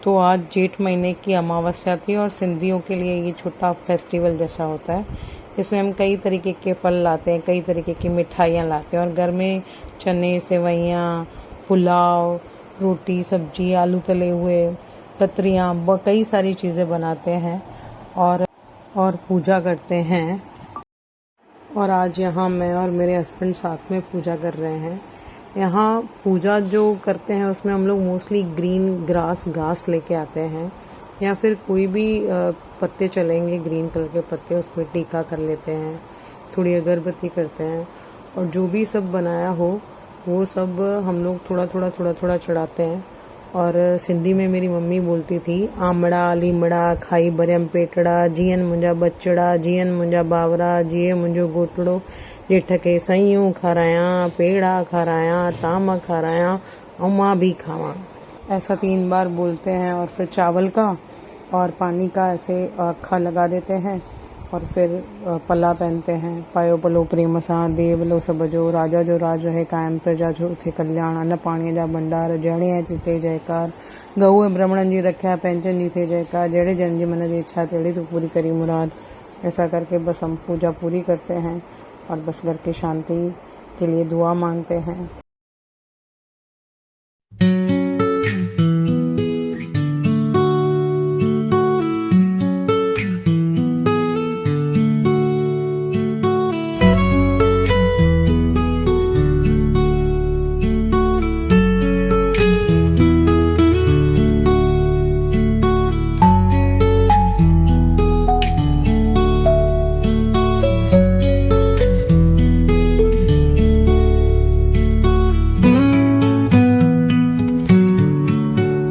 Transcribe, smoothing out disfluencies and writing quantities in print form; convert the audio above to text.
तो आज जेठ महीने की अमावस्या थी और सिंधियों के लिए ये छोटा फेस्टिवल जैसा होता है। इसमें हम कई तरीके के फल लाते हैं, कई तरीके की मिठाइयाँ लाते हैं और घर में चने, सेवइयाँ, पुलाव, रोटी, सब्जी, आलू तले हुए, कतरियाँ, कई सारी चीज़ें बनाते हैं और पूजा करते हैं। और आज यहाँ मैं और मेरे हस्बैंड साथ में पूजा कर रहे हैं। यहाँ पूजा जो करते हैं उसमें हम लोग मोस्टली ग्रीन घास लेके आते हैं या फिर कोई भी पत्ते चलेंगे, ग्रीन कलर के पत्ते, उसमें टीका कर लेते हैं, थोड़ी अगरबत्ती करते हैं और जो भी सब बनाया हो वो सब हम लोग थोड़ा थोड़ा चढ़ाते हैं। और सिंधी में मेरी मम्मी बोलती थी, आमड़ा लीमड़ा खाई बरियम पेटड़ा, जीअन मुंहिंजा बचड़ा, जीअन मुंहिंजा बावरा, जिए मुंहिंजो गोटड़ो, जेठ के सयूं खारायां, पेड़ा खारायां, ताम खारायां और मां भी खावां। ऐसा 3 बार बोलते हैं और फिर चावल का और पानी का ऐसे अखा लगा देते हैं और फिर पल्ला पहनते हैं। पायो पलो प्रेम सां देव लो सब जो, राजा जो राज रहे कायम, प्रजा जो थे कल्याण, अन्न पाणीअ जा भंडार, जहिड़े ऐं थिए जयकार, गऊ ऐं ब्राह्मणनि जी रखिया, पंहिंजनि जी थे जयकार, जहिड़े जन जी मन जी इच्छा तेड़ी तो पूरी करी मुराद। ऐसा करके बस हम पूजा पूरी करते हैं और बस घर की शांति के लिए दुआ मांगते हैं।